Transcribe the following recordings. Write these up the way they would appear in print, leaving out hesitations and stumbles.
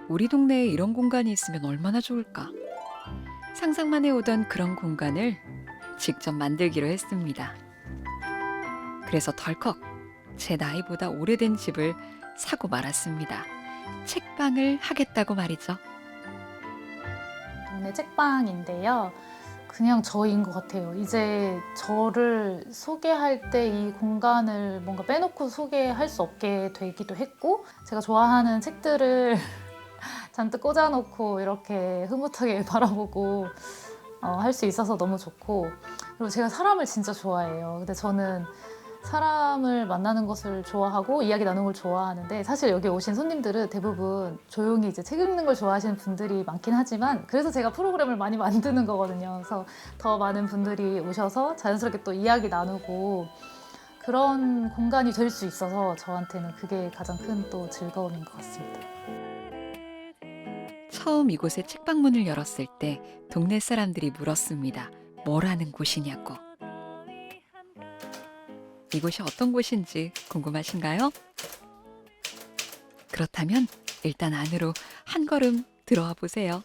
우리 동네에 이런 공간이 있으면 얼마나 좋을까? 상상만 해오던 그런 공간을 직접 만들기로 했습니다. 그래서 덜컥 제 나이보다 오래된 집을 사고 말았습니다. 책방을 하겠다고 말이죠. 동네 책방인데요. 그냥 저인 것 같아요. 이제 저를 소개할 때 이 공간을 뭔가 빼놓고 소개할 수 없게 되기도 했고, 제가 좋아하는 책들을 잔뜩 꽂아놓고 이렇게 흐뭇하게 바라보고 할 수 있어서 너무 좋고, 그리고 제가 사람을 진짜 좋아해요. 근데 저는 사람을 만나는 것을 좋아하고 이야기 나누는 걸 좋아하는데, 사실 여기 오신 손님들은 대부분 조용히 이제 책 읽는 걸 좋아하시는 분들이 많긴 하지만, 그래서 제가 프로그램을 많이 만드는 거거든요. 그래서 더 많은 분들이 오셔서 자연스럽게 또 이야기 나누고 그런 공간이 될 수 있어서 저한테는 그게 가장 큰 또 즐거움인 것 같습니다. 처음 이곳에 책방문을 열었을 때 동네 사람들이 물었습니다. 뭘 하는 곳이냐고. 이곳이 어떤 곳인지 궁금하신가요? 그렇다면 일단 안으로 한 걸음 들어와 보세요.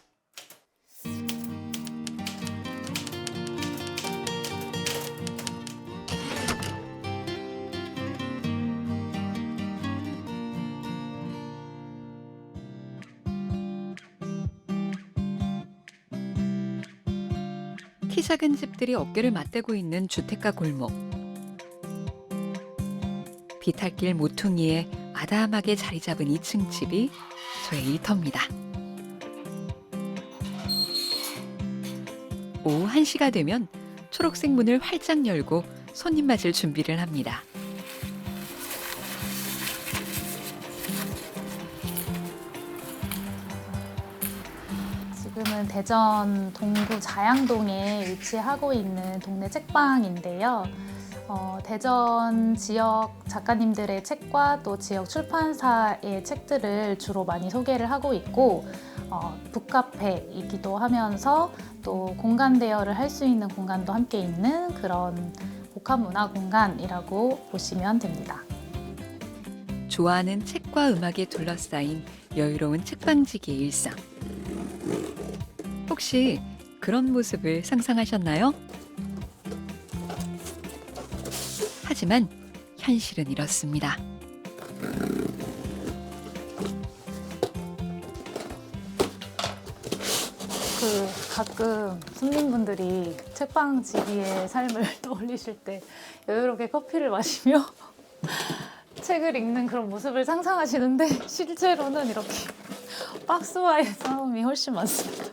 키 작은 집들이 어깨를 맞대고 있는 주택가 골목. 비탈길 모퉁이에 아담하게 자리 잡은 2층 집이 저의 일터입니다. 오후 1시가 되면 초록색 문을 활짝 열고 손님 맞을 준비를 합니다. 지금은 대전 동구 자양동에 위치하고 있는 동네 책방인데요. 대전 지역 작가님들의 책과 또 지역 출판사의 책들을 주로 많이 소개를 하고 있고, 북카페이기도 하면서 또 공간 대여를 할 수 있는 공간도 함께 있는 그런 복합문화 공간이라고 보시면 됩니다. 좋아하는 책과 음악에 둘러싸인 여유로운 책방지기의 일상. 혹시 그런 모습을 상상하셨나요? 하지만 현실은 이렇습니다. 가끔 손님분들이 책방지기의 삶을 떠올리실 때 여유롭게 커피를 마시며 책을 읽는 그런 모습을 상상하시는데, 실제로는 이렇게 박스와의 싸움이 훨씬 많습니다.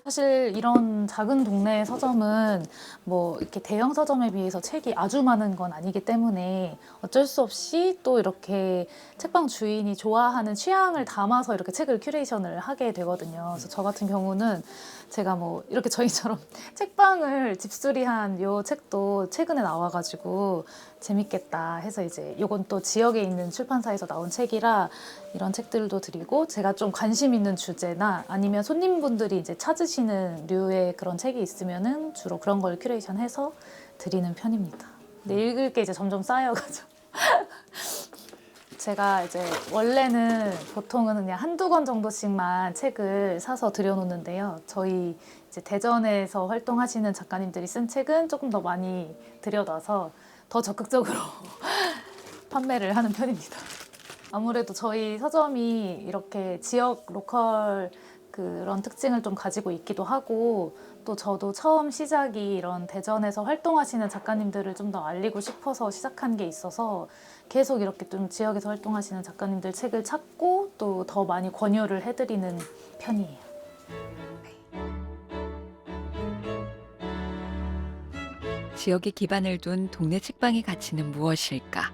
사실 이런 작은 동네 서점은 뭐 이렇게 대형 서점에 비해서 책이 아주 많은 건 아니기 때문에 어쩔 수 없이 또 이렇게 책방 주인이 좋아하는 취향을 담아서 이렇게 책을 큐레이션을 하게 되거든요. 그래서 저 같은 경우는 제가 뭐 이렇게 저희처럼 책방을 집수리한 요 책도 최근에 나와가지고 재밌겠다 해서, 이제 요건 또 지역에 있는 출판사에서 나온 책이라 이런 책들도 드리고, 제가 좀 관심 있는 주제나 아니면 손님분들이 이제 찾으시는 류의 그런 책이 있으면은 주로 그런 걸 큐레이션해서 드리는 편입니다. 근데 읽을 게 이제 점점 쌓여가지고 제가 이제 원래는 보통은 그냥 한두 권 정도씩만 책을 사서 들여놓는데요. 저희 이제 대전에서 활동하시는 작가님들이 쓴 책은 조금 더 많이 들여놔서 더 적극적으로 판매를 하는 편입니다. 아무래도 저희 서점이 이렇게 지역 로컬 그런 특징을 좀 가지고 있기도 하고, 또 저도 처음 시작이 이런 대전에서 활동하시는 작가님들을 좀 더 알리고 싶어서 시작한 게 있어서 계속 이렇게 좀 지역에서 활동하시는 작가님들 책을 찾고 또 더 많이 권유를 해드리는 편이에요. 지역에 기반을 둔 동네 책방의 가치는 무엇일까?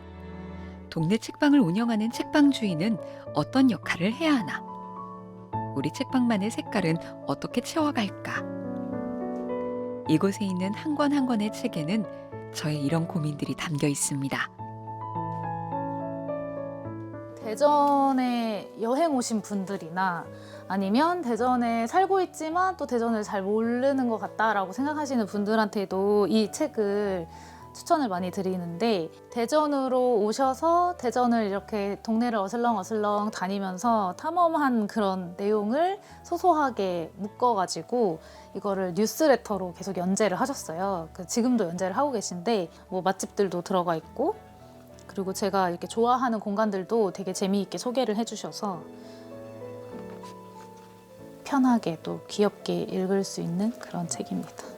동네 책방을 운영하는 책방 주인은 어떤 역할을 해야 하나? 우리 책방만의 색깔은 어떻게 채워갈까? 이곳에 있는 한 권 한 권의 책에는 저의 이런 고민들이 담겨 있습니다. 대전에 여행 오신 분들이나 아니면 대전에 살고 있지만 또 대전을 잘 모르는 것 같다라고 생각하시는 분들한테도 이 책을 추천을 많이 드리는데 대전으로 오셔서 대전을 이렇게 동네를 어슬렁어슬렁 다니면서 탐험한 그런 내용을 소소하게 묶어가지고 이거를 뉴스레터로 계속 연재를 하셨어요. 지금도 연재를 하고 계신데 뭐 맛집들도 들어가 있고 그리고 제가 이렇게 좋아하는 공간들도 되게 재미있게 소개를 해주셔서 편하게 또 귀엽게 읽을 수 있는 그런 책입니다.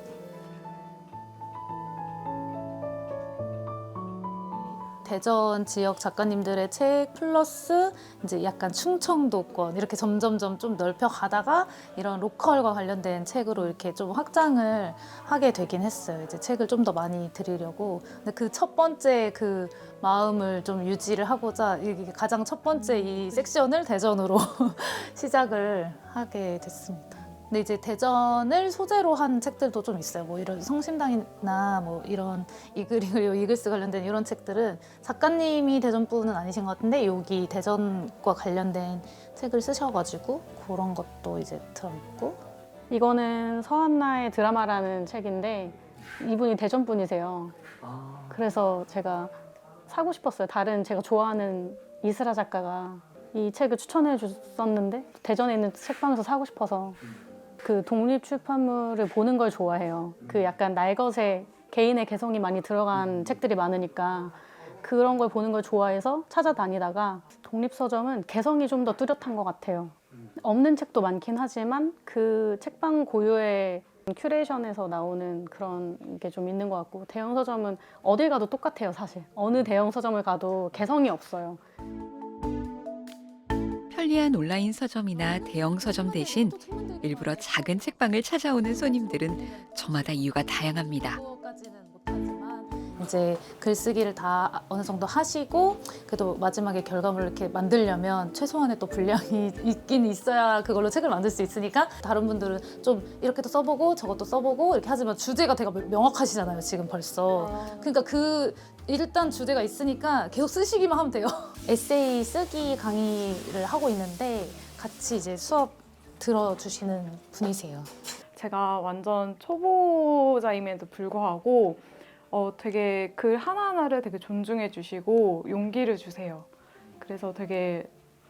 대전 지역 작가님들의 책 플러스 이제 약간 충청도권 이렇게 점점점 좀 넓혀 가다가 이런 로컬과 관련된 책으로 이렇게 좀 확장을 하게 되긴 했어요. 이제 책을 좀 더 많이 드리려고. 근데 그 첫 번째 그 마음을 좀 유지를 하고자 이게 가장 첫 번째 이 섹션을 대전으로 시작을 하게 됐습니다. 근데 이제 대전을 소재로 한 책들도 좀 있어요. 뭐 이런 성심당이나 뭐 이런 그리고 이글스 관련된 이런 책들은 작가님이 대전 분은 아니신 것 같은데 여기 대전과 관련된 책을 쓰셔가지고 그런 것도 이제 들어있고. 이거는 서한나의 드라마라는 책인데 이분이 대전 분이세요. 그래서 제가 사고 싶었어요. 다른 제가 좋아하는 이스라 작가가 이 책을 추천해 줬었는데 대전에 있는 책방에서 사고 싶어서 그 독립 출판물을 보는 걸 좋아해요. 그 약간 날것에 개인의 개성이 많이 들어간 책들이 많으니까 그런 걸 보는 걸 좋아해서 찾아다니다가 독립서점은 개성이 좀 더 뚜렷한 것 같아요. 없는 책도 많긴 하지만 그 책방 고유의 큐레이션에서 나오는 그런 게 좀 있는 것 같고 대형 서점은 어딜 가도 똑같아요. 사실 어느 대형 서점을 가도 개성이 없어요. 편리한 온라인 서점이나 대형 서점 대신 일부러 작은 책방을 찾아오는 손님들은 저마다 이유가 다양합니다. 이제 글쓰기를 다 어느 정도 하시고 그래도 마지막에 결과물을 이렇게 만들려면 최소한의 또 분량이 있긴 있어야 그걸로 책을 만들 수 있으니까 다른 분들은 좀 이렇게도 써보고 저것도 써보고 이렇게 하지만 주제가 되게 명확하시잖아요 지금 벌써. 그러니까 그 일단 주제가 있으니까 계속 쓰시기만 하면 돼요. 에세이 쓰기 강의를 하고 있는데 같이 이제 수업 들어주시는 분이세요. 제가 완전 초보자임에도 불구하고 되게 글 하나하나를 되게 존중해 주시고 용기를 주세요. 그래서 되게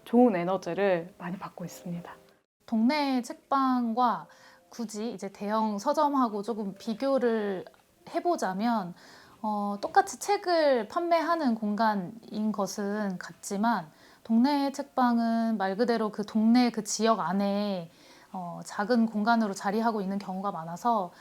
좋은 에너지를 많이 받고 있습니다. 동네 책방과 굳이 이제 대형 서점하고 조금 비교를 해보자면 똑같이 책을 판매하는 공간인 것은 같지만 동네 책방은 말 그대로 그 동네 그 지역 안에 작은 공간으로 자리하고 있는 경우가 많아서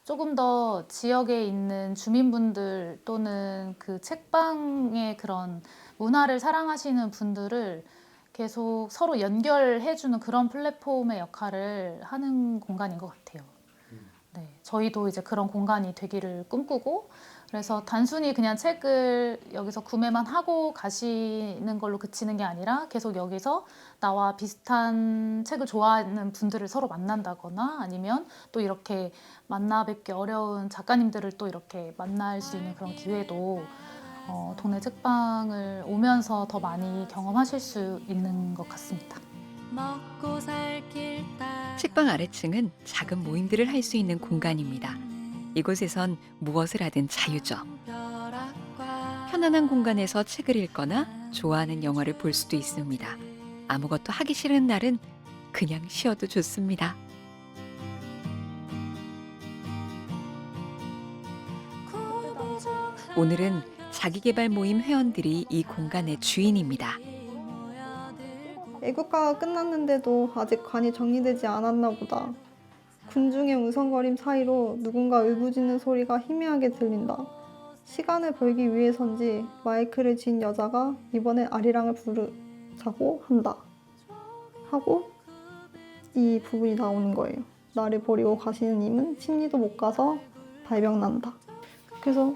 조금 더 지역에 있는 주민분들 또는 그 책방의 그런 문화를 사랑하시는 분들을 계속 서로 연결해주는 그런 플랫폼의 역할을 하는 공간인 것 같아요. 네, 저희도 이제 그런 공간이 되기를 꿈꾸고 그래서 단순히 그냥 책을 여기서 구매만 하고 가시는 걸로 그치는 게 아니라 계속 여기서 나와 비슷한 책을 좋아하는 분들을 서로 만난다거나 아니면 또 이렇게 만나 뵙기 어려운 작가님들을 또 이렇게 만날 수 있는 그런 기회도 동네 책방을 오면서 더 많이 경험하실 수 있는 것 같습니다. 책방 아래층은 작은 모임들을 할 수 있는 공간입니다. 이곳에선 무엇을 하든 자유죠. 편안한 공간에서 책을 읽거나 좋아하는 영화를 볼 수도 있습니다. 아무것도 하기 싫은 날은 그냥 쉬어도 좋습니다. 오늘은 자기계발 모임 회원들이 이 공간의 주인입니다. 애국가가 끝났는데도 아직 관이 정리되지 않았나 보다. 군중의 웅성거림 사이로 누군가 울부짖는 소리가 희미하게 들린다. 시간을 벌기 위해선지 마이크를 쥔 여자가 이번엔 아리랑을 부르자고 한다. 하고 이 부분이 나오는 거예요. 나를 버리고 가시는 님은 심리도 못 가서 발병난다. 그래서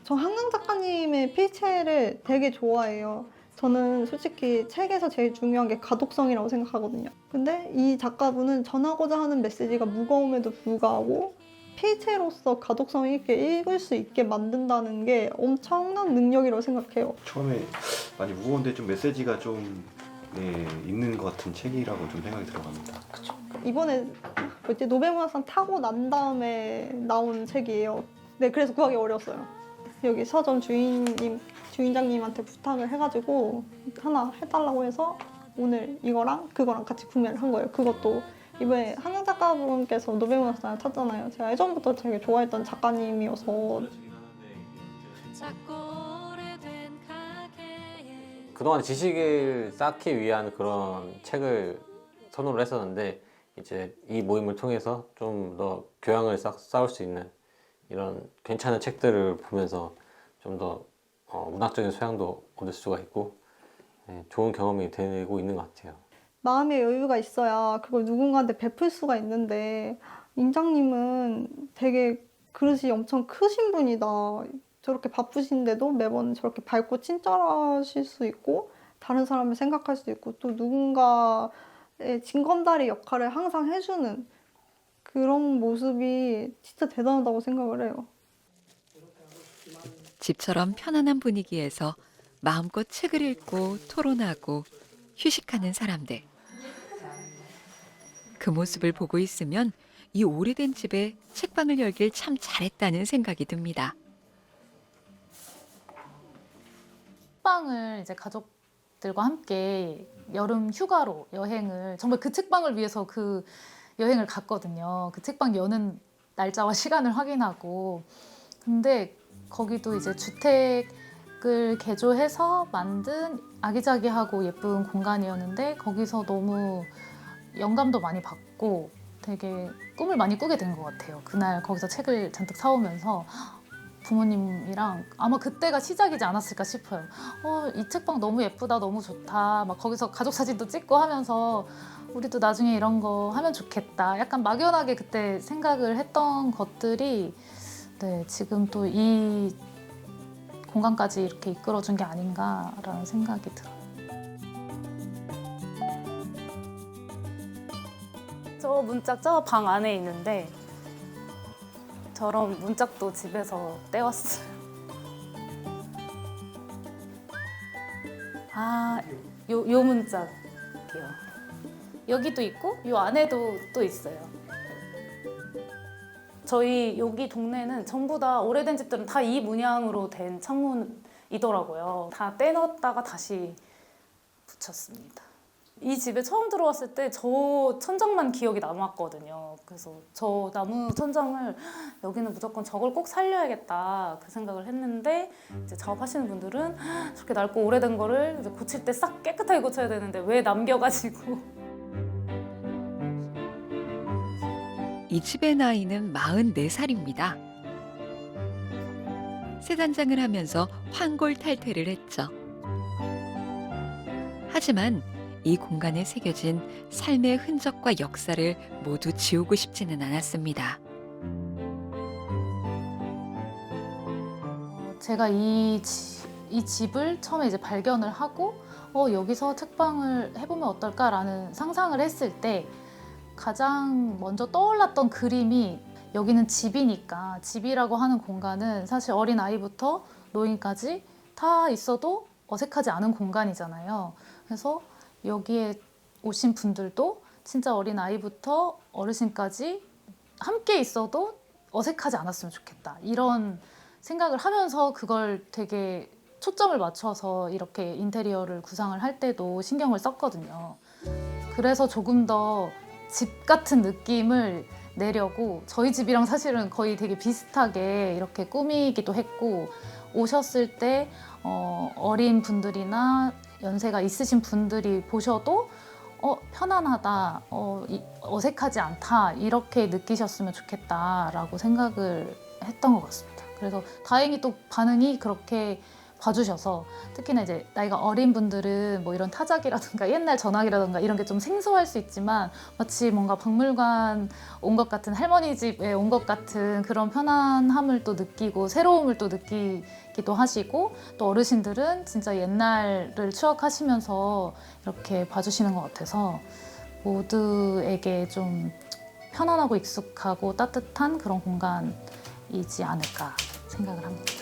저 한강 작가님의 필체를 되게 좋아해요. 저는 솔직히 책에서 제일 중요한 게 가독성이라고 생각하거든요. 근데 이 작가분은 전하고자 하는 메시지가 무거움에도 불구하고 필체로서 가독성 있게 읽을 수 있게 만든다는 게 엄청난 능력이라고 생각해요. 처음에 많이 무거운데 좀 메시지가 좀 있는 것 같은 책이라고 좀 생각이 들어갑니다. 그쵸. 이번에 노벨문학상 타고 난 다음에 나온 책이에요. 네, 그래서 구하기 어려웠어요. 여기 서점 주인장님한테 부탁을 해가지고 하나 해달라고 해서 오늘 이거랑 그거랑 같이 구매를 한 거예요. 그것도 이번에 한강 작가분께서 노벨문학상 탔잖아요. 제가 예전부터 되게 좋아했던 작가님이어서. 그동안 지식을 쌓기 위한 그런 책을 선호를 했었는데 이제 이 모임을 통해서 좀 더 교양을 쌓을 수 있는 이런 괜찮은 책들을 보면서 좀 더 문학적인 소양도 얻을 수가 있고 좋은 경험이 되고 있는 것 같아요. 마음의 여유가 있어야 그걸 누군가한테 베풀 수가 있는데 인장님은 되게 그릇이 엄청 크신 분이다. 저렇게 바쁘신데도 매번 저렇게 밝고 친절하실 수 있고 다른 사람을 생각할 수 있고 또 누군가의 징검다리 역할을 항상 해주는 그런 모습이 진짜 대단하다고 생각을 해요. 집처럼 편안한 분위기에서 마음껏 책을 읽고 토론하고 휴식하는 사람들. 그 모습을 보고 있으면 이 오래된 집에 책방을 열길 참 잘했다는 생각이 듭니다. 책방을 이제 가족들과 함께 여름 휴가로 여행을 정말 그 책방을 위해서 그 여행을 갔거든요. 그 책방 여는 날짜와 시간을 확인하고. 근데 거기도 이제 주택을 개조해서 만든 아기자기하고 예쁜 공간이었는데 거기서 너무 영감도 많이 받고 되게 꿈을 많이 꾸게 된 것 같아요. 그날 거기서 책을 잔뜩 사오면서 부모님이랑 아마 그때가 시작이지 않았을까 싶어요. 이 책방 너무 예쁘다, 너무 좋다. 막 거기서 가족 사진도 찍고 하면서 우리도 나중에 이런 거 하면 좋겠다. 약간 막연하게 그때 생각을 했던 것들이 네, 지금 또 이 공간까지 이렇게 이끌어준 게 아닌가라는 생각이 들어요. 저 문짝 저 방 안에 있는데 저런 문짝도 집에서 떼왔어요. 요 문짝이요. 여기도 있고 요 안에도 또 있어요. 저희 여기 동네는 전부 다 오래된 집들은 다 이 문양으로 된 창문이더라고요. 다 떼넣었다가 다시 붙였습니다. 이 집에 처음 들어왔을 때 저 천장만 기억이 남았거든요. 그래서 저 나무 천장을 여기는 무조건 저걸 꼭 살려야겠다 그 생각을 했는데 이제 작업하시는 분들은 저렇게 낡고 오래된 거를 이제 고칠 때 싹 깨끗하게 고쳐야 되는데 왜 남겨가지고 이 집의 나이는 44살입니다. 새 단장을 하면서 환골탈태를 했죠. 하지만 이 공간에 새겨진 삶의 흔적과 역사를 모두 지우고 싶지는 않았습니다. 제가 이 집을 처음에 이제 발견을 하고 여기서 책방을 해보면 어떨까라는 상상을 했을 때 가장 먼저 떠올랐던 그림이 여기는 집이니까 집이라고 하는 공간은 사실 어린 아이부터 노인까지 다 있어도 어색하지 않은 공간이잖아요. 그래서 여기에 오신 분들도 진짜 어린 아이부터 어르신까지 함께 있어도 어색하지 않았으면 좋겠다. 이런 생각을 하면서 그걸 되게 초점을 맞춰서 이렇게 인테리어를 구상을 할 때도 신경을 썼거든요. 그래서 조금 더 집 같은 느낌을 내려고 저희 집이랑 사실은 거의 되게 비슷하게 이렇게 꾸미기도 했고 오셨을 때 어린 분들이나 연세가 있으신 분들이 보셔도 편안하다, 어색하지 않다 이렇게 느끼셨으면 좋겠다라고 생각을 했던 것 같습니다. 그래서 다행히 또 반응이 그렇게 봐주셔서 특히나 이제 나이가 어린 분들은 뭐 이런 타작이라든가 옛날 전화기라든가 이런 게 좀 생소할 수 있지만 마치 뭔가 박물관 온 것 같은 할머니 집에 온 것 같은 그런 편안함을 또 느끼고 새로움을 또 느끼기도 하시고 또 어르신들은 진짜 옛날을 추억하시면서 이렇게 봐주시는 것 같아서 모두에게 좀 편안하고 익숙하고 따뜻한 그런 공간이지 않을까 생각을 합니다.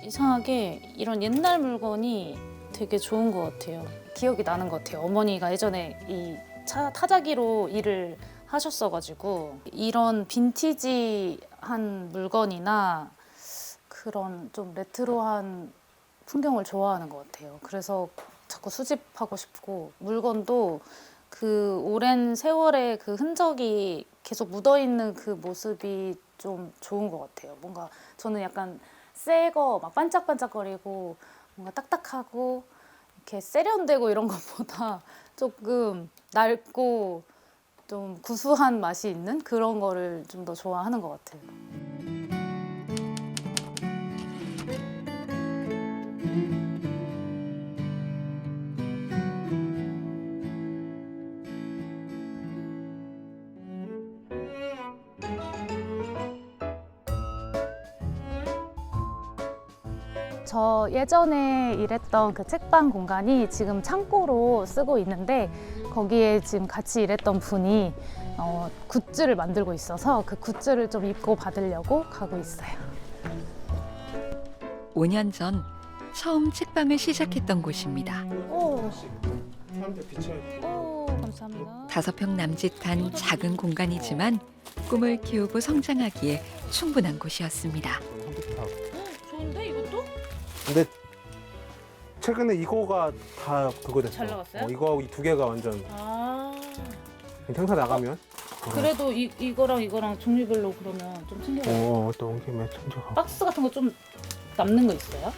이상하게 이런 옛날 물건이 되게 좋은 것 같아요. 기억이 나는 것 같아요. 어머니가 예전에 이 타자기로 일을 하셨어가지고 이런 빈티지한 물건이나 그런 좀 레트로한 풍경을 좋아하는 것 같아요. 그래서 자꾸 수집하고 싶고 물건도 그 오랜 세월의 그 흔적이 계속 묻어있는 그 모습이 좀 좋은 것 같아요. 뭔가 저는 약간 새 거 막 반짝반짝거리고 뭔가 딱딱하고 이렇게 세련되고 이런 것보다 조금 낡고 좀 구수한 맛이 있는 그런 거를 좀 더 좋아하는 것 같아요. 저 예전에 일했던 그 책방 공간이 지금 창고로 쓰고 있는데 거기에 지금 같이 일했던 분이 굿즈를 만들고 있어서 그 굿즈를 좀 입고 받으려고 가고 있어요. 5년 전 처음 책방을 시작했던 곳입니다. 오, 감사합니다. 5평 남짓한 작은 공간이지만 꿈을 키우고 성장하기에 충분한 곳이었습니다. 좋은데 이것도? 근데 최근에 이거가 다 그거 됐어. 잘 나갔어요? 이거 이 두 개가 완전 아, 행사 나가면. 그래도 이거랑 종류별로 그러면 좀 챙겨요. 또 온 김에 챙겨가. 박스 같은 거 좀 남는 거 있어요?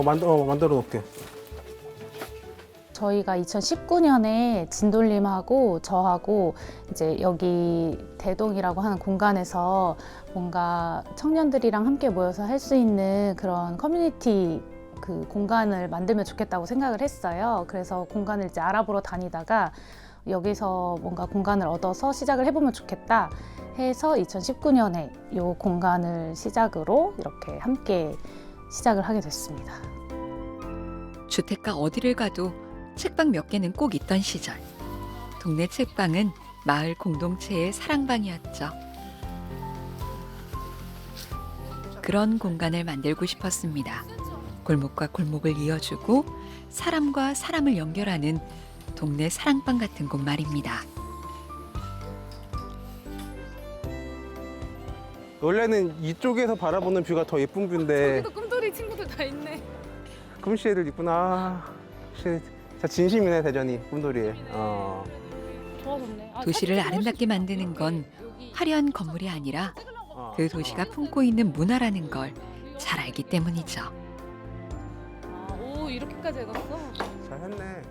만들어 놓을게. 저희가 2019년에 진돌님하고 저하고 이제 여기 대동이라고 하는 공간에서 뭔가 청년들이랑 함께 모여서 할 수 있는 그런 커뮤니티 그 공간을 만들면 좋겠다고 생각을 했어요. 그래서 공간을 이제 알아보러 다니다가 여기서 뭔가 공간을 얻어서 시작을 해보면 좋겠다 해서 2019년에 이 공간을 시작으로 이렇게 함께 시작을 하게 됐습니다. 주택가 어디를 가도 책방 몇 개는 꼭 있던 시절. 동네 책방은 마을 공동체의 사랑방이었죠. 그런 공간을 만들고 싶었습니다. 골목과 골목을 이어주고 사람과 사람을 연결하는 동네 사랑방 같은 곳 말입니다. 원래는 이쪽에서 바라보는 뷰가 더 예쁜 뷰인데. 저기도 꿈돌이 친구들 다 있네. 금시 애들 있구나. 진짜 진심이네 대전이 꿈돌이에. 좋아졌네. 도시를 아름답게 만드는 건 화려한 건물이 아니라 그 도시가 품고 있는 문화라는 걸 잘 알기 때문이죠. 오, 이렇게까지 해놨어? 잘했네.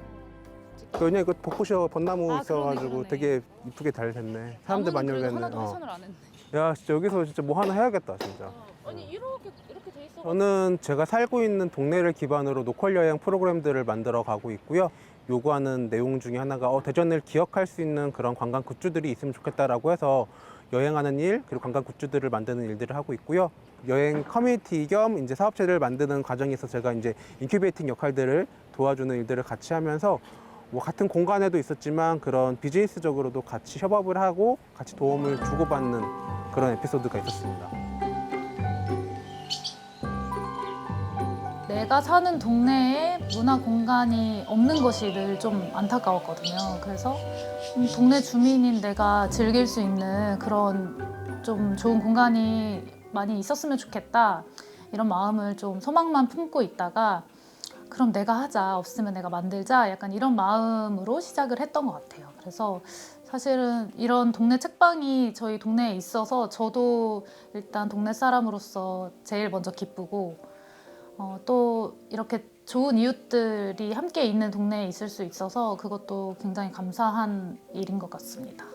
왜냐 이거 벚꽃이 벚나무 있어가지고 그러네. 되게 이쁘게 잘 됐네. 사람들 많이 오겠네. 하나도 해산을 안 했네. 야 진짜 여기서 진짜 뭐 하나 해야겠다 진짜. 아니 이렇게 돼 있어. 저는 제가 살고 있는 동네를 기반으로 로컬 여행 프로그램들을 만들어 가고 있고요. 요구하는 내용 중에 하나가 대전을 기억할 수 있는 그런 관광 굿즈들이 있으면 좋겠다라고 해서 여행하는 일 그리고 관광 굿즈들을 만드는 일들을 하고 있고요. 여행 커뮤니티 겸 이제 사업체를 만드는 과정에서 제가 이제 인큐베이팅 역할들을 도와주는 일들을 같이 하면서 뭐 같은 공간에도 있었지만 그런 비즈니스적으로도 같이 협업을 하고 같이 도움을 주고받는 그런 에피소드가 있었습니다. 내가 사는 동네에 문화 공간이 없는 것이 늘 좀 안타까웠거든요. 그래서 동네 주민인 내가 즐길 수 있는 그런 좀 좋은 공간이 많이 있었으면 좋겠다. 이런 마음을 좀 소망만 품고 있다가 그럼 내가 하자, 없으면 내가 만들자 약간 이런 마음으로 시작을 했던 것 같아요. 그래서 사실은 이런 동네 책방이 저희 동네에 있어서 저도 일단 동네 사람으로서 제일 먼저 기쁘고 또 이렇게 좋은 이웃들이 함께 있는 동네에 있을 수 있어서 그것도 굉장히 감사한 일인 것 같습니다.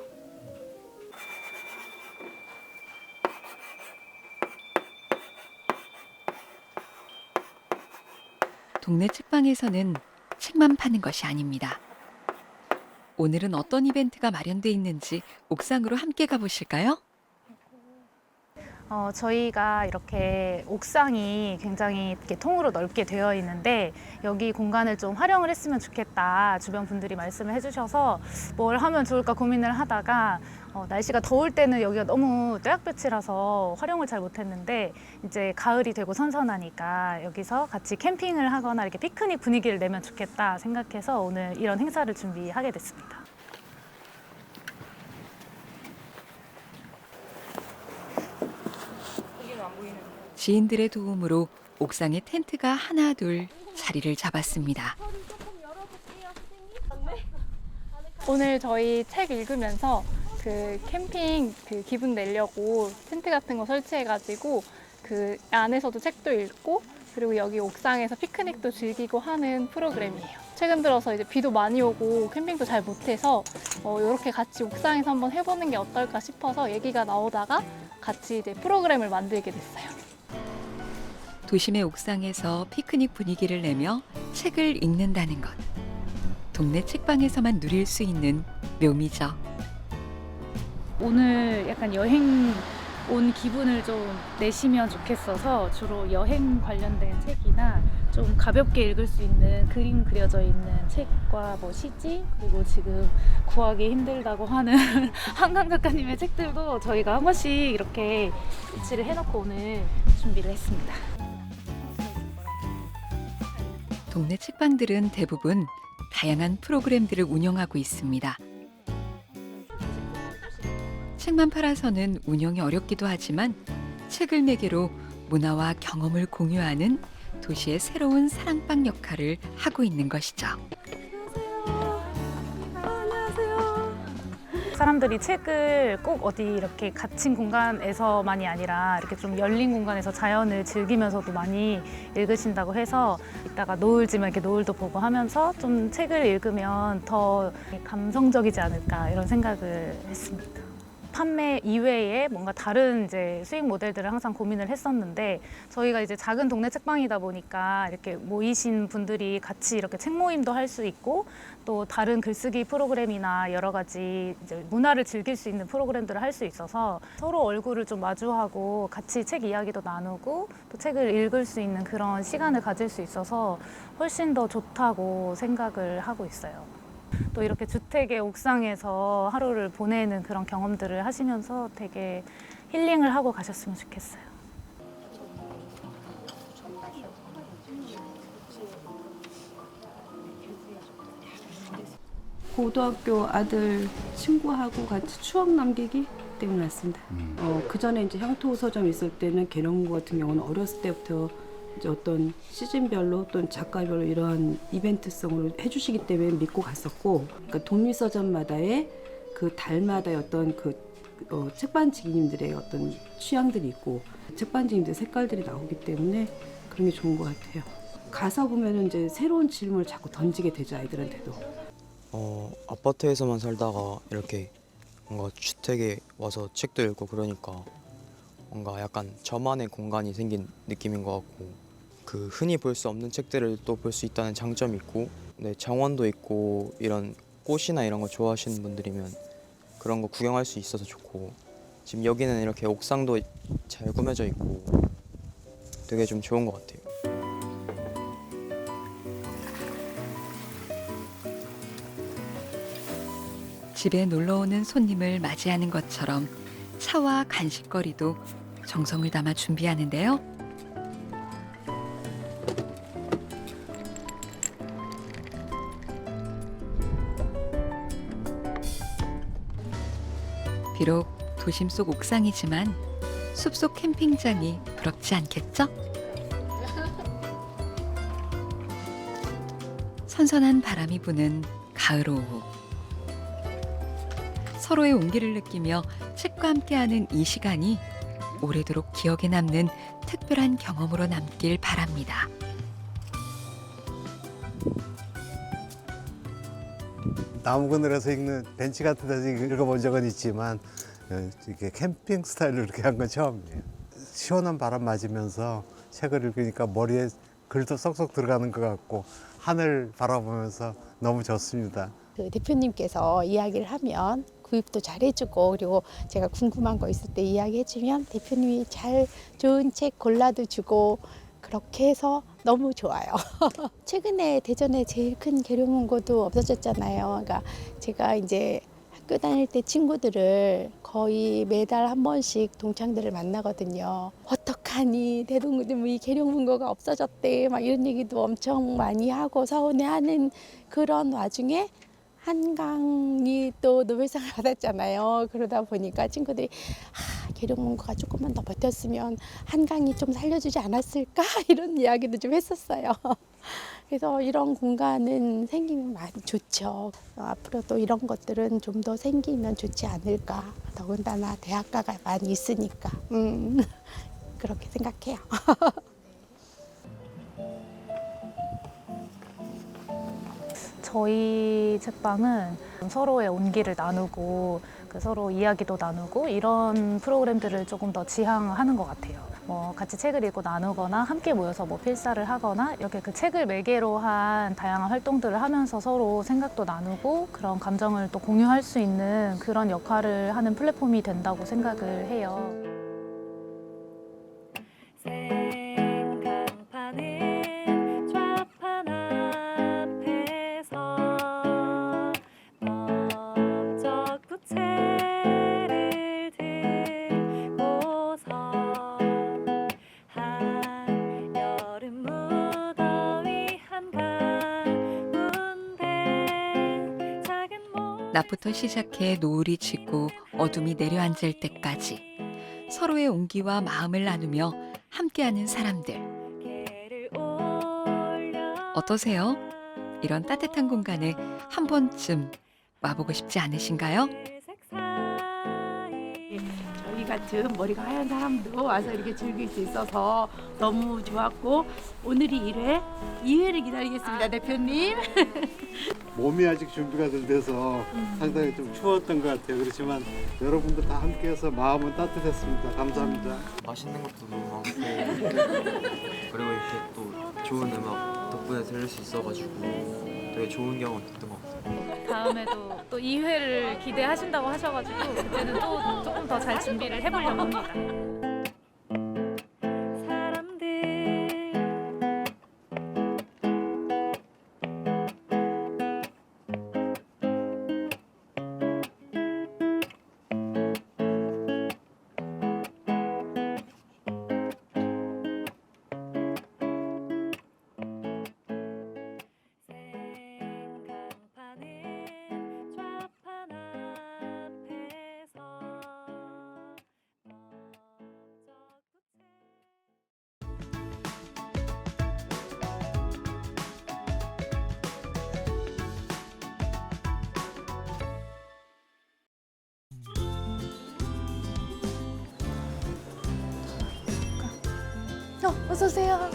동네 책방에서는 책만 파는 것이 아닙니다. 오늘은 어떤 이벤트가 마련돼 있는지 옥상으로 함께 가보실까요? 저희가 이렇게 옥상이 굉장히 이렇게 통으로 넓게 되어 있는데 여기 공간을 좀 활용을 했으면 좋겠다 주변 분들이 말씀을 해주셔서 뭘 하면 좋을까 고민을 하다가 날씨가 더울 때는 여기가 너무 떼약볕이라서 활용을 잘 못했는데 이제 가을이 되고 선선하니까 여기서 같이 캠핑을 하거나 이렇게 피크닉 분위기를 내면 좋겠다 생각해서 오늘 이런 행사를 준비하게 됐습니다. 지인들의 도움으로 옥상에 텐트가 하나 둘 자리를 잡았습니다. 오늘 저희 책 읽으면서 그 캠핑 그 기분 내려고 텐트 같은 거 설치해가지고 그 안에서도 책도 읽고 그리고 여기 옥상에서 피크닉도 즐기고 하는 프로그램이에요. 최근 들어서 이제 비도 많이 오고 캠핑도 잘 못해서 이렇게 같이 옥상에서 한번 해보는 게 어떨까 싶어서 얘기가 나오다가 같이 이제 프로그램을 만들게 됐어요. 도심의 옥상에서 피크닉 분위기를 내며 책을 읽는다는 것. 동네 책방에서만 누릴 수 있는 묘미죠. 오늘 약간 여행 온 기분을 좀 내시면 좋겠어서 주로 여행 관련된 책이나 좀 가볍게 읽을 수 있는 그림 그려져 있는 책과 뭐 시집 그리고 지금 구하기 힘들다고 하는 한강 작가님의 책들도 저희가 한 번씩 이렇게 배치를 해놓고 오늘 준비를 했습니다. 동네 책방들은 대부분 다양한 프로그램들을 운영하고 있습니다. 책만 팔아서는 운영이 어렵기도 하지만 책을 매개로 문화와 경험을 공유하는 도시의 새로운 사랑방 역할을 하고 있는 것이죠. 사람들이 책을 꼭 어디 이렇게 갇힌 공간에서만이 아니라 이렇게 좀 열린 공간에서 자연을 즐기면서도 많이 읽으신다고 해서 이따가 노을지면 이렇게 노을도 보고 하면서 좀 책을 읽으면 더 감성적이지 않을까 이런 생각을 했습니다. 판매 이외에 뭔가 다른 이제 수익 모델들을 항상 고민을 했었는데 저희가 이제 작은 동네 책방이다 보니까 이렇게 모이신 분들이 같이 이렇게 책 모임도 할 수 있고 또 다른 글쓰기 프로그램이나 여러 가지 이제 문화를 즐길 수 있는 프로그램들을 할 수 있어서 서로 얼굴을 좀 마주하고 같이 책 이야기도 나누고 또 책을 읽을 수 있는 그런 시간을 가질 수 있어서 훨씬 더 좋다고 생각을 하고 있어요. 또 이렇게 주택의 옥상에서 하루를 보내는 그런 경험들을 하시면서 되게 힐링을 하고 가셨으면 좋겠어요. 고등학교 아들 친구하고 같이 추억 남기기 때문에 왔습니다. 그 전에 이제 향토 서점 있을 때는 계룡부 같은 경우는 어렸을 때부터 이제 어떤 시즌별로 또는 작가별로 이러한 이벤트성으로 해주시기 때문에 믿고 갔었고, 그러니까 독립서점마다의 그 달마다의 어떤 그 책반지기님들의 어떤 취향들이 있고 책반지기님들의 색깔들이 나오기 때문에 그런 게 좋은 것 같아요. 가사 보면은 이제 새로운 질문을 자꾸 던지게 되죠, 아이들한테도. 아파트에서만 살다가 이렇게 뭔가 주택에 와서 책도 읽고 그러니까 뭔가 약간 저만의 공간이 생긴 느낌인 것 같고, 그 흔히 볼 수 없는 책들을 또 볼 수 있다는 장점이 있고, 네, 정원도 있고 이런 꽃이나 이런 거 좋아하시는 분들이면 그런 거 구경할 수 있어서 좋고, 지금 여기는 이렇게 옥상도 잘 꾸며져 있고 되게 좀 좋은 것 같아요. 집에 놀러오는 손님을 맞이하는 것처럼 차와 간식거리도 정성을 담아 준비하는데요. 비록 도심 속 옥상이지만 숲속 캠핑장이 부럽지 않겠죠? 선선한 바람이 부는 가을 오후. 서로의 온기를 느끼며 책과 함께하는 이 시간이 오래도록 기억에 남는 특별한 경험으로 남길 바랍니다. 나무 그늘에서 읽는 벤치 같은 데서 읽어본 적은 있지만 이렇게 캠핑 스타일로 이렇게 한 건 처음이에요. 시원한 바람 맞으면서 책을 읽으니까 머리에 글도 쏙쏙 들어가는 것 같고 하늘 바라보면서 너무 좋습니다. 그 대표님께서 이야기를 하면 구입도 잘 해주고, 그리고 제가 궁금한 거 있을 때 이야기해주면 대표님이 잘 좋은 책 골라도 주고, 그렇게 해서 너무 좋아요. 최근에 대전에 제일 큰 계룡문고도 없어졌잖아요. 그러니까 제가 이제 학교 다닐 때 친구들을 거의 매달 한 번씩 동창들을 만나거든요. 어떡하니 이 계룡문고가 없어졌대 막 이런 얘기도 엄청 많이 하고 서운해하는 그런 와중에 한강이 또 노벨상을 받았잖아요. 그러다 보니까 친구들이 계룡문고가 조금만 더 버텼으면 한강이 좀 살려주지 않았을까 이런 이야기도 좀 했었어요. 그래서 이런 공간은 생기면 많이 좋죠. 앞으로도 이런 것들은 좀 더 생기면 좋지 않을까. 더군다나 대학가가 많이 있으니까 그렇게 생각해요. 저희 책방은 서로의 온기를 나누고 서로 이야기도 나누고 이런 프로그램들을 조금 더 지향하는 것 같아요. 뭐 같이 책을 읽고 나누거나 함께 모여서 뭐 필사를 하거나 이렇게 그 책을 매개로 한 다양한 활동들을 하면서 서로 생각도 나누고 그런 감정을 또 공유할 수 있는 그런 역할을 하는 플랫폼이 된다고 생각을 해요. 낮부터 시작해 노을이 지고 어둠이 내려앉을 때까지 서로의 온기와 마음을 나누며 함께하는 사람들. 어떠세요? 이런 따뜻한 공간에 한 번쯤 와보고 싶지 않으신가요? 저희 같은 머리가 하얀 사람도 와서 이렇게 즐길 수 있어서 너무 좋았고 오늘이 1회, 2회를 기다리겠습니다, 대표님. 몸이 아직 준비가 덜 돼서 상당히 좀 추웠던 것 같아요. 그렇지만 여러분들 다 함께해서 마음은 따뜻했습니다. 감사합니다. 맛있는 것도 너무 많고 그리고 이렇게 또 좋은 음악 덕분에 들을 수 있어가지고 되게 좋은 경험 됐던 것 같아요. 다음에도 또 2회를 기대하신다고 하셔가지고 그때는 또 조금 더 잘 준비를 해보려고 합니다. 어서 오세요.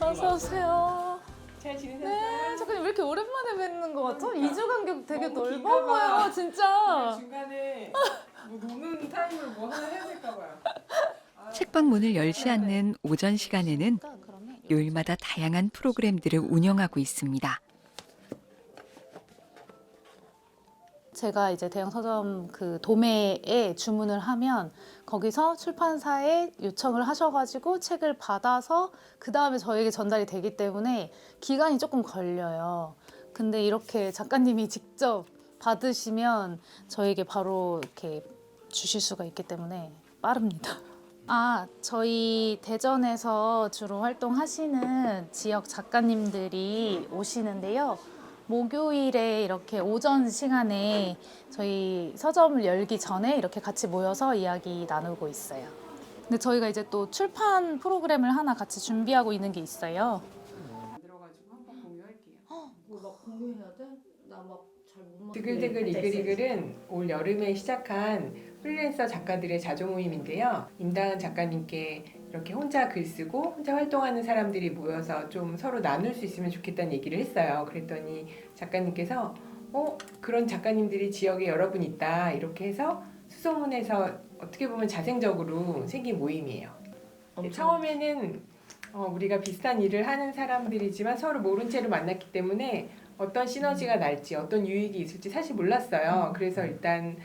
어서 오세요. 잘 지내셨어요? 네, 작가님 왜 이렇게 오랜만에 뵙는 것 같죠? 2주 간격 되게 넓어 보여요, 진짜. 중간에 뭐 노는 타임을 뭐 하나 해야 될까 봐요. 책방 문을 열지 않는 오전 시간에는 요일마다 다양한 프로그램들을 운영하고 있습니다. 제가 이제 대형 서점 그 도매에 주문을 하면 거기서 출판사에 요청을 하셔가지고 책을 받아서 그 다음에 저에게 전달이 되기 때문에 기간이 조금 걸려요. 근데 이렇게 작가님이 직접 받으시면 저에게 바로 이렇게 주실 수가 있기 때문에 빠릅니다. 저희 대전에서 주로 활동하시는 지역 작가님들이 오시는데요. 목요일에 이렇게 오전 시간에 저희 서점을 열기 전에 이렇게 같이 모여서 이야기 나누고 있어요. 근데 저희가 이제 또 출판 프로그램을 하나 같이 준비하고 있는 게 있어요. 들어가지고 한번 공유할게요. 뭐 공유해야 돼? 나 막 잘 못 드글드글 이글이글은 올 여름에 시작한 프리랜서 작가들의 자조 모임인데요. 임다은 작가님께 이렇게 혼자 글 쓰고 혼자 활동하는 사람들이 모여서 좀 서로 나눌 수 있으면 좋겠다는 얘기를 했어요. 그랬더니 작가님께서 그런 작가님들이 지역에 여러 분 있다 이렇게 해서 수소문해서 어떻게 보면 자생적으로 생긴 모임이에요. 처음에는 우리가 비슷한 일을 하는 사람들이지만 서로 모른 채로 만났기 때문에 어떤 시너지가 날지 어떤 유익이 있을지 사실 몰랐어요. 그래서 일단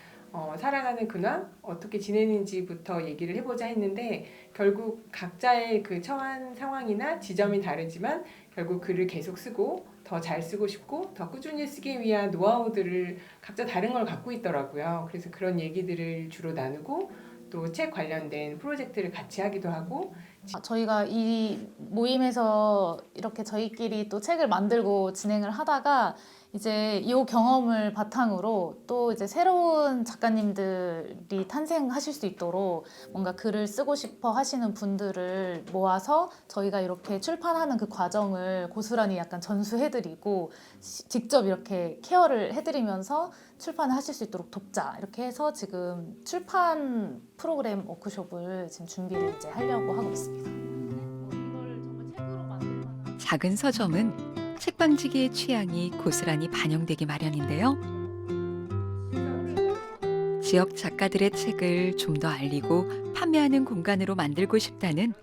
사랑하는 근황 어떻게 지내는지부터 얘기를 해보자 했는데 결국 각자의 그 처한 상황이나 지점이 다르지만 결국 글을 계속 쓰고 더 잘 쓰고 싶고 더 꾸준히 쓰기 위한 노하우들을 각자 다른 걸 갖고 있더라고요. 그래서 그런 얘기들을 주로 나누고 또 책 관련된 프로젝트를 같이 하기도 하고 저희가 이 모임에서 이렇게 저희끼리 또 책을 만들고 진행을 하다가 이제 이 경험을 바탕으로 또 이제 새로운 작가님들이 탄생하실 수 있도록 뭔가 글을 쓰고 싶어 하시는 분들을 모아서 저희가 이렇게 출판하는 그 과정을 고스란히 약간 전수해드리고 직접 이렇게 케어를 해드리면서 출판을 하실 수 있도록 돕자 이렇게 해서 지금 출판 프로그램 워크숍을 지금 준비를 이제 하려고 하고 있습니다. 작은 서점은 책방지기의 취향이 고스란히 반영되기 마련인데요. 지역 작가들의 책을 좀 더 알리고 판매하는 공간으로 만들고 싶다는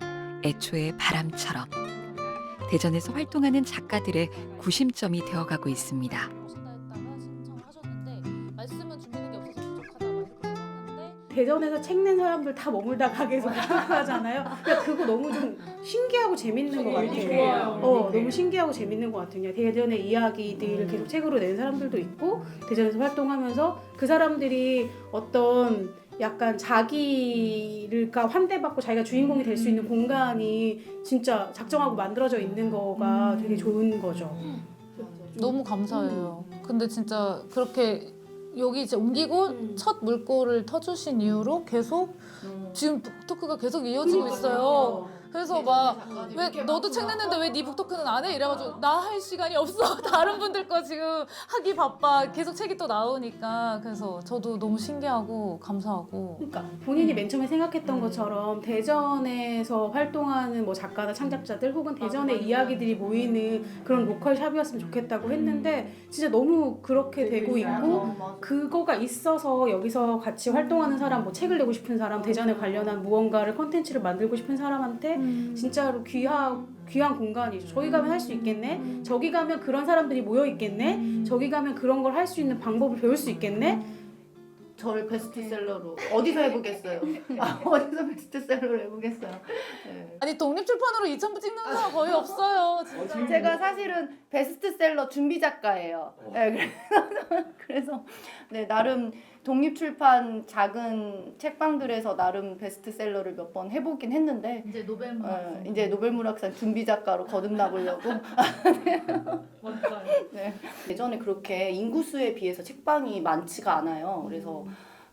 애초의 바람처럼 대전에서 활동하는 작가들의 구심점이 되어가고 있습니다. 대전에서 책 낸 사람들 다 머물다 가게에서 하잖아요. 그러니까 그거 너무 좀 신기하고 재밌는 것 같아요. 너무 신기하고 재밌는 것 같아요. 대전의 이야기들을 계속 책으로 낸 사람들도 있고 대전에서 활동하면서 그 사람들이 어떤 약간 자기가 환대받고 자기가 주인공이 될 수 있는 공간이 진짜 작정하고 만들어져 있는 거가 되게 좋은 거죠. 너무 감사해요. 근데 진짜 그렇게 여기 이제 옮기고 첫 물꼬를 터주신 이후로 계속 지금 북토크가 계속 이어지고 있어요. 그래서 막 왜 너도 책 냈는데 왜 네 북토크는 안 해? 이래가지고 나 할 시간이 없어. 다른 분들 거 지금 하기 바빠. 계속 책이 또 나오니까 그래서 저도 너무 신기하고 감사하고. 그러니까 본인이 맨 처음에 생각했던 것처럼 대전에서 활동하는 뭐 작가나 창작자들 혹은 대전의 이야기들이 모이는 그런 로컬 샵이었으면 좋겠다고 했는데 진짜 너무 그렇게 되고 있고 그거가 있어서 여기서 같이 활동하는 사람, 뭐 책을 내고 싶은 사람, 대전에 관련한 무언가를 콘텐츠를 만들고 싶은 사람한테 진짜로 귀한 공간이죠. 저기 가면 할 수 있겠네. 저기 가면 그런 사람들이 모여 있겠네. 저기 가면 그런 걸 할 수 있는 방법을 배울 수 있겠네. 저를 베스트셀러로 어디서 해보겠어요? 어디서 베스트셀러를 해보겠어요? 네. 아니 독립출판으로 2,000부 찍는 사람 거의 없어요. 진짜. 제가 사실은 베스트셀러 준비 작가예요. 네, 그래서 네, 나름 독립출판 작은 책방들에서 나름 베스트셀러를 몇 번 해보긴 했는데 이제 노벨문학상 이제 노벨문학상 준비 작가로 거듭나 보려고. 네. 예전에 그렇게 인구수에 비해서 책방이 많지가 않아요. 그래서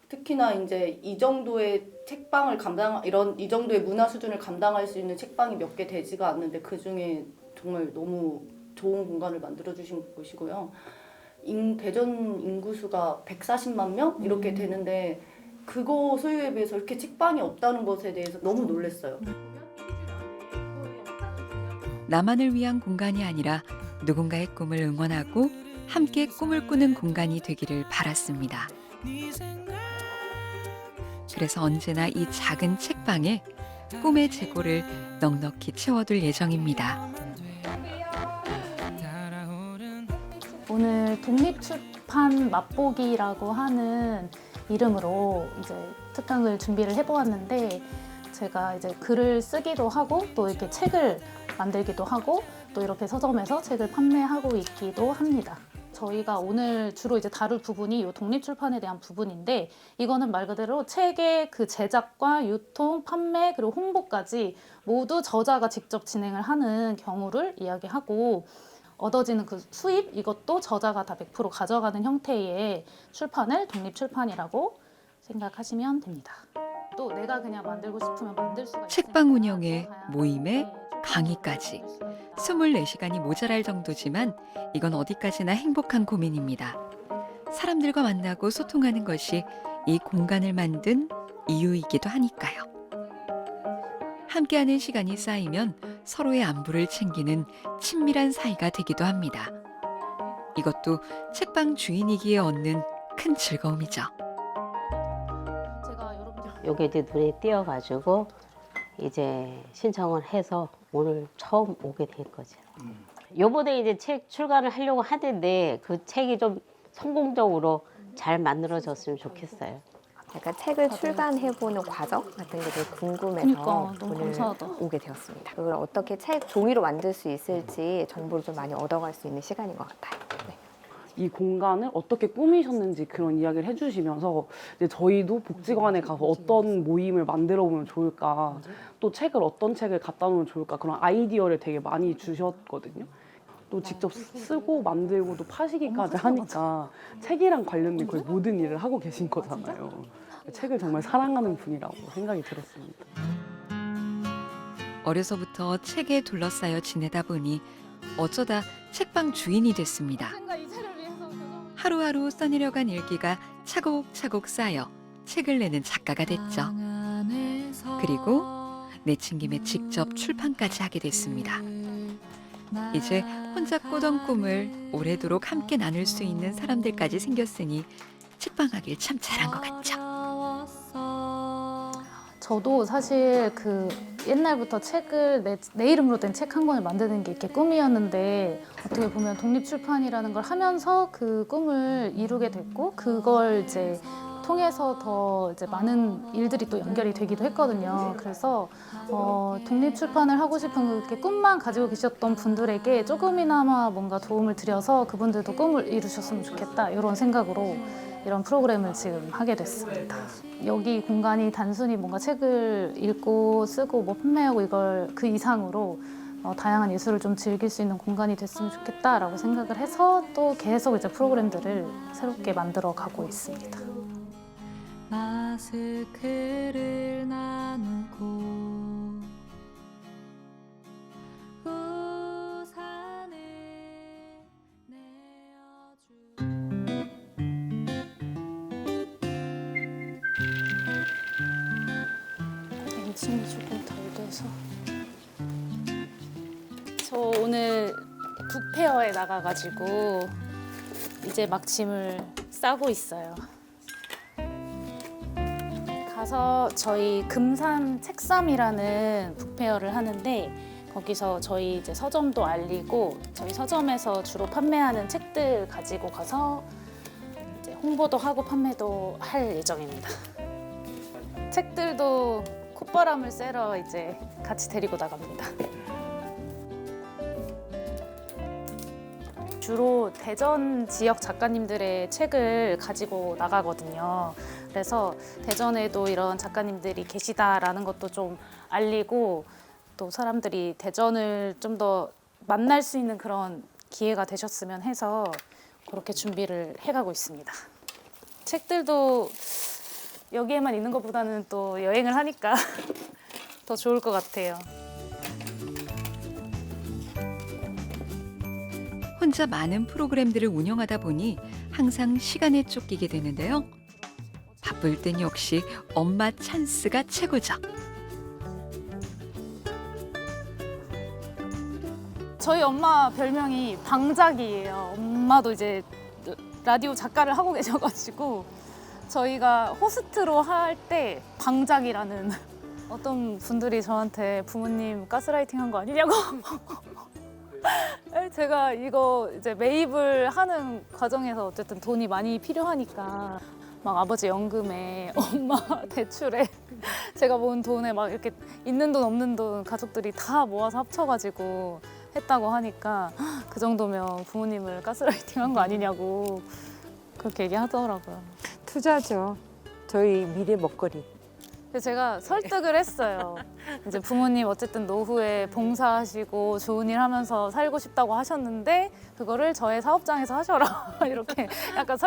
특히나 이제 이 정도의 책방을 이 정도의 문화 수준을 감당할 수 있는 책방이 몇 개 되지가 않는데 그 중에 정말 너무 좋은 공간을 만들어 주신 곳이고요. 대전 인구수가 140만 명 이렇게 되는데 그거 소유에 비해서 이렇게 책방이 없다는 것에 대해서 너무 놀랐어요. 나만을 위한 공간이 아니라 누군가의 꿈을 응원하고 함께 꿈을 꾸는 공간이 되기를 바랐습니다. 그래서 언제나 이 작은 책방에 꿈의 재고를 넉넉히 채워둘 예정입니다. 오늘 독립출판 맛보기라고 하는 이름으로 이제 특강을 준비를 해보았는데 제가 이제 글을 쓰기도 하고 또 이렇게 책을 만들기도 하고 또 이렇게 서점에서 책을 판매하고 있기도 합니다. 저희가 오늘 주로 이제 다룰 부분이 이 독립출판에 대한 부분인데 이거는 말 그대로 책의 그 제작과 유통, 판매 그리고 홍보까지 모두 저자가 직접 진행을 하는 경우를 이야기하고 얻어지는 그 수입 이것도 저자가 다 100% 가져가는 형태의 출판을 독립출판이라고 생각하시면 됩니다. 또 내가 그냥 만들고 싶으면 만들 수가 있으니까 책방 운영에 모임에 강의까지 24시간이 모자랄 정도지만 이건 어디까지나 행복한 고민입니다. 사람들과 만나고 소통하는 것이 이 공간을 만든 이유이기도 하니까요. 함께하는 시간이 쌓이면 서로의 안부를 챙기는 친밀한 사이가 되기도 합니다. 이것도 책방 주인이기에 얻는 큰 즐거움이죠. 요게 이제 눈에 띄어가지고 이제 신청을 해서 오늘 처음 오게 된 거죠. 요번에 이제 책 출간을 하려고 하는데 그 책이 좀 성공적으로 잘 만들어졌으면 좋겠어요. 약간 책을 출간해보는 과정 같은 게 되게 궁금해서 그러니까, 너무 오늘 감사하다. 오게 되었습니다. 그걸 어떻게 책 종이로 만들 수 있을지 정보를 좀 많이 얻어갈 수 있는 시간인 것 같아요. 네. 이 공간을 어떻게 꾸미셨는지 그런 이야기를 해주시면서 이제 저희도 복지관에 가서 어떤 모임을 만들어 보면 좋을까, 또 책을 어떤 책을 갖다 놓으면 좋을까 그런 아이디어를 되게 많이 주셨거든요. 또 직접 쓰고 만들고 또 파시기까지 하니까 책이랑 관련된 거의 모든 일을 하고 계신 거잖아요. 책을 정말 사랑하는 분이라고 생각이 들었습니다. 어려서부터 책에 둘러싸여 지내다 보니 어쩌다 책방 주인이 됐습니다. 하루하루 써내려간 일기가 차곡차곡 쌓여 책을 내는 작가가 됐죠. 그리고 내친김에 직접 출판까지 하게 됐습니다. 이제 혼자 꾸던 꿈을 오래도록 함께 나눌 수 있는 사람들까지 생겼으니 책방하길 참 잘한 것 같죠. 저도 사실 그 옛날부터 책을 내 이름으로 된 책 한 권을 만드는 게 이렇게 꿈이었는데 어떻게 보면 독립출판이라는 걸 하면서 그 꿈을 이루게 됐고 그걸 이제 통해서 더 이제 많은 일들이 또 연결이 되기도 했거든요. 그래서 독립출판을 하고 싶은 그렇게 꿈만 가지고 계셨던 분들에게 조금이나마 뭔가 도움을 드려서 그분들도 꿈을 이루셨으면 좋겠다 이런 생각으로 이런 프로그램을 지금 하게 됐습니다. 여기 공간이 단순히 뭔가 책을 읽고 쓰고 뭐 판매하고 이걸 그 이상으로 다양한 예술을 좀 즐길 수 있는 공간이 됐으면 좋겠다라고 생각을 해서 또 계속 이제 프로그램들을 새롭게 만들어 가고 있습니다. 마스크를 나누고 우산을 짐이 조금 덜 돼서 저 오늘 북페어에 나가가지고 이제 막 짐을 싸고 있어요. 가서 저희 금산 책삼이라는 북페어를 하는데 거기서 저희 이제 서점도 알리고 저희 서점에서 주로 판매하는 책들 가지고 가서 이제 홍보도 하고 판매도 할 예정입니다. 책들도 콧바람을 쐬러 이제 같이 데리고 나갑니다. 주로 대전 지역 작가님들의 책을 가지고 나가거든요. 그래서 대전에도 이런 작가님들이 계시다라는 것도 좀 알리고 또 사람들이 대전을 좀 더 만날 수 있는 그런 기회가 되셨으면 해서 그렇게 준비를 해가고 있습니다. 책들도 여기에만 있는 것보다는 또 여행을 하니까 더 좋을 것 같아요. 혼자 많은 프로그램들을 운영하다 보니 항상 시간에 쫓기게 되는데요. 바쁠 땐 역시 엄마 찬스가 최고죠. 저희 엄마 별명이 방작이에요. 엄마도 이제 라디오 작가를 하고 계셔가지고 저희가 호스트로 할 때 방작이라는 어떤 분들이 저한테 부모님 가스라이팅 한 거 아니냐고 제가 이거 이제 매입을 하는 과정에서 어쨌든 돈이 많이 필요하니까 막 아버지 연금에 엄마 대출에 제가 모은 돈에 막 이렇게 있는 돈 없는 돈 가족들이 다 모아서 합쳐가지고 했다고 하니까 그 정도면 부모님을 가스라이팅 한 거 아니냐고 그렇게 얘기하더라고요. 투자죠. 저희 미래 먹거리. 그래서 제가 설득을 했어요. 이제 부모님 어쨌든 노후에 봉사하시고 좋은 일 하면서 살고 싶다고 하셨는데 그거를 저의 사업장에서 하셔라 이렇게 약간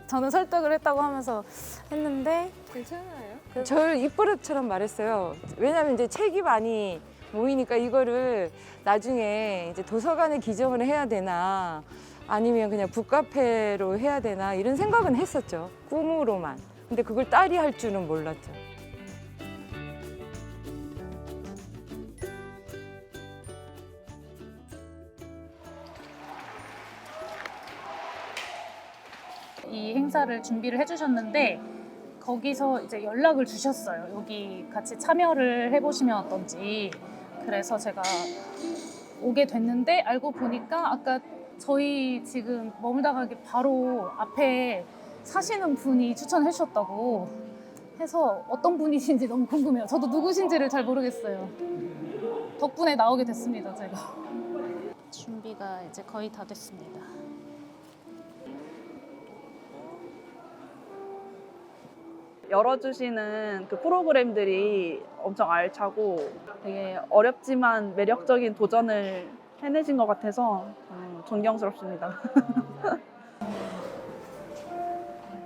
저는 설득을 했다고 하면서 했는데 괜찮아요? 저를 입버릇처럼 말했어요. 왜냐면 이제 책이 많이 모이니까 이거를 나중에 이제 도서관에 기증을 해야 되나 아니면 그냥 북카페로 해야 되나 이런 생각은 했었죠. 꿈으로만. 근데 그걸 딸이 할 줄은 몰랐죠. 이 행사를 준비를 해주셨는데 거기서 이제 연락을 주셨어요. 여기 같이 참여를 해보시면 어떤지. 그래서 제가 오게 됐는데 알고 보니까 아까 저희 지금 머물다 가기 바로 앞에 사시는 분이 추천해 주셨다고 해서 어떤 분이신지 너무 궁금해요. 저도 누구신지를 잘 모르겠어요. 덕분에 나오게 됐습니다, 제가. 준비가 이제 거의 다 됐습니다. 열어주시는 그 프로그램들이 엄청 알차고 되게 어렵지만 매력적인 도전을 해내신 것 같아서 존경스럽습니다.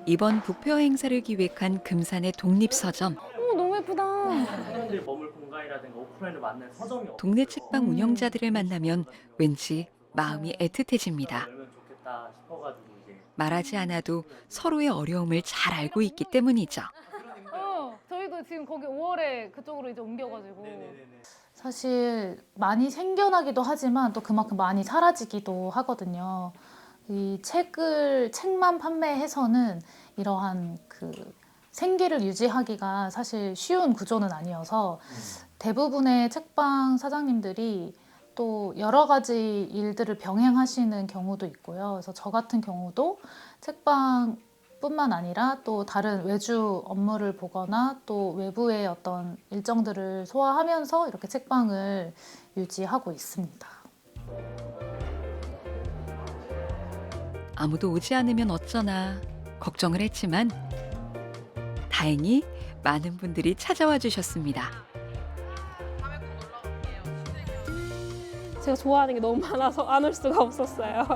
이번 북페어 행사를 기획한 금산의 독립서점. 너무 예쁘다. 사람들이 머물 공간이라든가 오프라인을 만난 서점이 동네 책방 운영자들을 만나면 왠지 마음이 애틋해집니다. 열면 좋겠다 싶어가지고 이제 말하지 않아도 서로의 어려움을 잘 알고 있기 때문이죠. 저희도 지금 거기 5월에 그쪽으로 이제 옮겨가지고. 사실 많이 생겨나기도 하지만 또 그만큼 많이 사라지기도 하거든요. 이 책만 판매해서는 이러한 그 생계를 유지하기가 사실 쉬운 구조는 아니어서 대부분의 책방 사장님들이 또 여러 가지 일들을 병행하시는 경우도 있고요. 그래서 저 같은 경우도 책방뿐만 아니라 또 다른 외주 업무를 보거나 또 외부의 어떤 일정들을 소화하면서 이렇게 책방을 유지하고 있습니다. 아무도 오지 않으면 어쩌나 걱정을 했지만 다행히 많은 분들이 찾아와 주셨습니다. 제가 좋아하는 게 너무 많아서 안 올 수가 없었어요.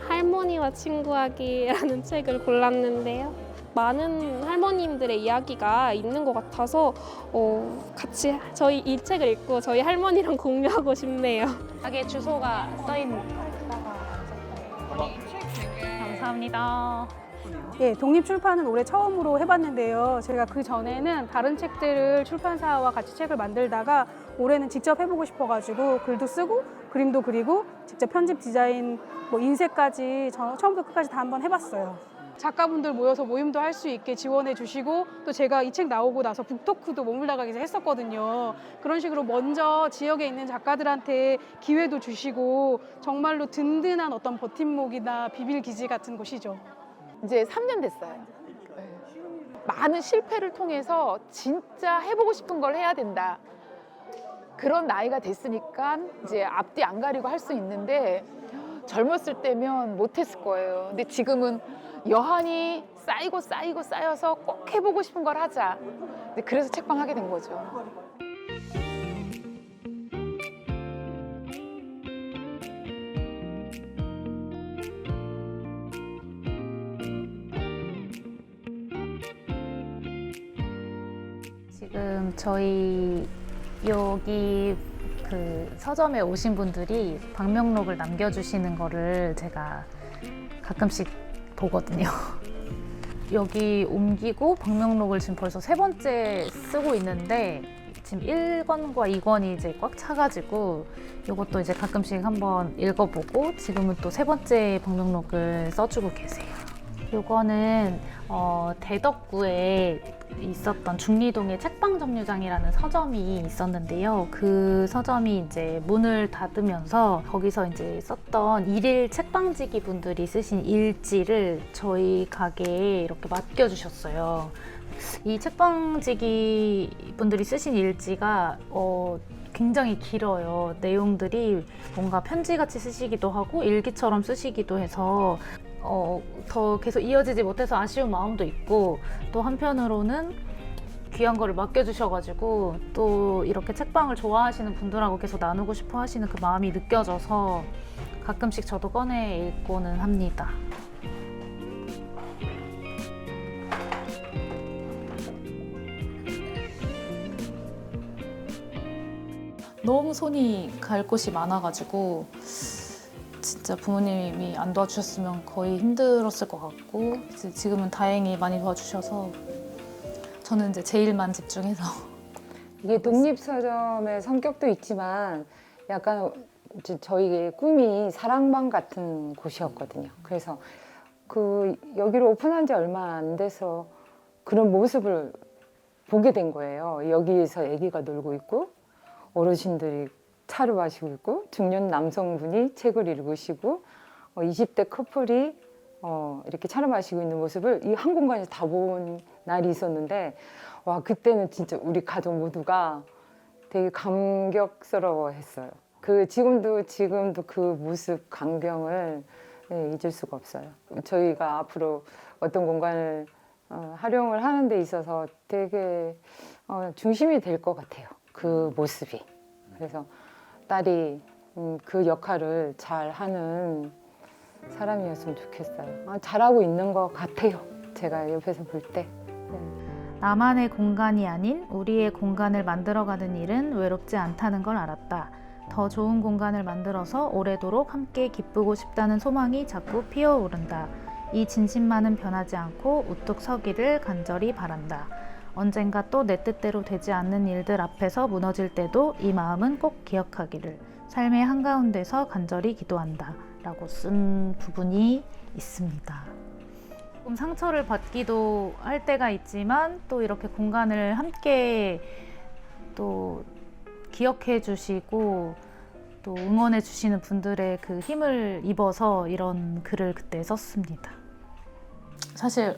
할머니와 친구하기라는 책을 골랐는데요. 많은 할머님들의 이야기가 있는 것 같아서 같이 이 책을 읽고 저희 할머니랑 공유하고 싶네요. 가게 주소가 써있는. 감사합니다. 예, 독립출판은 올해 처음으로 해봤는데요. 제가 그 전에는 다른 책들을 출판사와 같이 책을 만들다가 올해는 직접 해보고 싶어가지고 글도 쓰고 그림도 그리고 직접 편집 디자인 뭐 인쇄까지 처음부터 끝까지 다 한번 해봤어요. 작가분들 모여서 모임도 할 수 있게 지원해 주시고 또 제가 이 책 나오고 나서 북토크도 머물다가 했었거든요. 그런 식으로 먼저 지역에 있는 작가들한테 기회도 주시고 정말로 든든한 어떤 버팀목이나 비빌기지 같은 곳이죠. 이제 3년 됐어요. 많은 실패를 통해서 진짜 해보고 싶은 걸 해야 된다. 그런 나이가 됐으니까 이제 앞뒤 안 가리고 할 수 있는데 젊었을 때면 못했을 거예요. 근데 지금은 여한이 쌓여서 꼭 해보고 싶은 걸 하자. 그래서 책방 하게 된 거죠. 지금 저희 여기 그 서점에 오신 분들이 방명록을 남겨주시는 거를 제가 가끔씩 보거든요. 여기 옮기고 방명록을 지금 벌써 3번째 쓰고 있는데 지금 1권과 2권이 이제 꽉 차가지고 이것도 이제 가끔씩 한번 읽어보고 지금은 또 3번째 방명록을 써주고 계세요. 이거는 대덕구에 있었던 중리동의 책방정류장이라는 서점이 있었는데요. 그 서점이 이제 문을 닫으면서 거기서 이제 썼던 일일 책방지기 분들이 쓰신 일지를 저희 가게에 이렇게 맡겨주셨어요. 이 책방지기 분들이 쓰신 일지가 굉장히 길어요. 내용들이 뭔가 편지같이 쓰시기도 하고 일기처럼 쓰시기도 해서 더 계속 이어지지 못해서 아쉬운 마음도 있고 또 한편으로는 귀한 거를 맡겨주셔가지고 또 이렇게 책방을 좋아하시는 분들하고 계속 나누고 싶어 하시는 그 마음이 느껴져서 가끔씩 저도 꺼내 읽고는 합니다. 너무 손이 갈 곳이 많아가지고 진짜 부모님이 안 도와주셨으면 거의 힘들었을 것 같고 지금은 다행히 많이 도와주셔서 저는 이제 제 일만 집중해서 이게 독립서점의 성격도 있지만 약간 이제 저희 꿈이 사랑방 같은 곳이었거든요. 그래서 여기를 오픈한 지 얼마 안 돼서 그런 모습을 보게 된 거예요. 여기에서 아기가 놀고 있고 어르신들이 차를 마시고 있고 중년 남성분이 책을 읽으시고 20대 커플이 이렇게 차를 마시고 있는 모습을 이 한 공간에서 다 본 날이 있었는데 와 그때는 진짜 우리 가족 모두가 되게 감격스러워했어요. 지금도 그 모습 광경을 잊을 수가 없어요. 저희가 앞으로 어떤 공간을 활용을 하는 데 있어서 되게 중심이 될 것 같아요. 그 모습이. 그래서 딸이 그 역할을 잘 하는 사람이었으면 좋겠어요. 잘하고 있는 것 같아요. 제가 옆에서 볼 때. 나만의 공간이 아닌 우리의 공간을 만들어가는 일은 외롭지 않다는 걸 알았다. 더 좋은 공간을 만들어서 오래도록 함께 기쁘고 싶다는 소망이 자꾸 피어오른다. 이 진심만은 변하지 않고 우뚝 서기를 간절히 바란다. 언젠가 또 내 뜻대로 되지 않는 일들 앞에서 무너질 때도 이 마음은 꼭 기억하기를. 삶의 한가운데서 간절히 기도한다. 라고 쓴 부분이 있습니다. 조금 상처를 받기도 할 때가 있지만 또 이렇게 공간을 함께 또 기억해 주시고 또 응원해 주시는 분들의 그 힘을 입어서 이런 글을 그때 썼습니다. 사실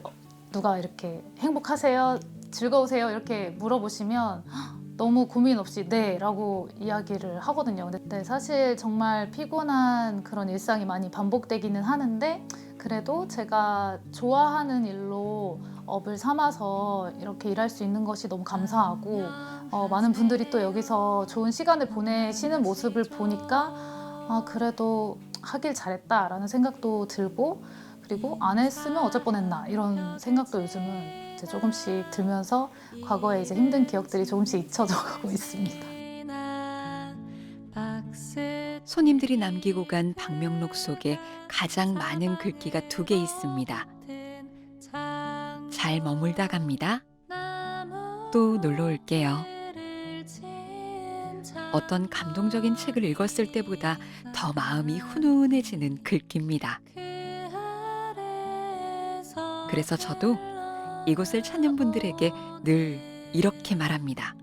누가 이렇게 행복하세요? 즐거우세요? 이렇게 물어보시면 너무 고민 없이 네 라고 이야기를 하거든요. 근데 사실 정말 피곤한 그런 일상이 많이 반복되기는 하는데 그래도 제가 좋아하는 일로 업을 삼아서 이렇게 일할 수 있는 것이 너무 감사하고 많은 분들이 또 여기서 좋은 시간을 보내시는 모습을 보니까 그래도 하길 잘했다라는 생각도 들고 그리고 안 했으면 어쩔 뻔했나 이런 생각도 요즘은 이제 조금씩 들면서 과거에 이제 힘든 기억들이 조금씩 잊혀져 가고 있습니다. 손님들이 남기고 간 방명록 속에 가장 많은 글귀가 2개 있습니다. 잘 머물다 갑니다. 또 놀러 올게요. 어떤 감동적인 책을 읽었을 때보다 더 마음이 훈훈해지는 글귀입니다. 그래서 저도 이곳을 찾는 분들에게 늘 이렇게 말합니다.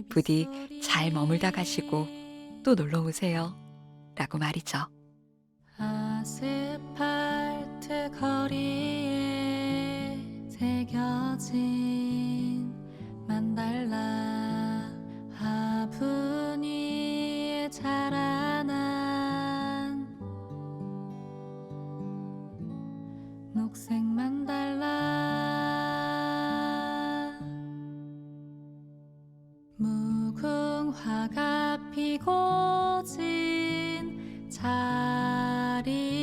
부디 잘 머물다 가시고 또 놀러 오세요. 라고 말이죠. 아스팔트 거리에 새겨진 만달라 화분 위에 자라난 녹색 만달라 무궁화가 피고 진 자리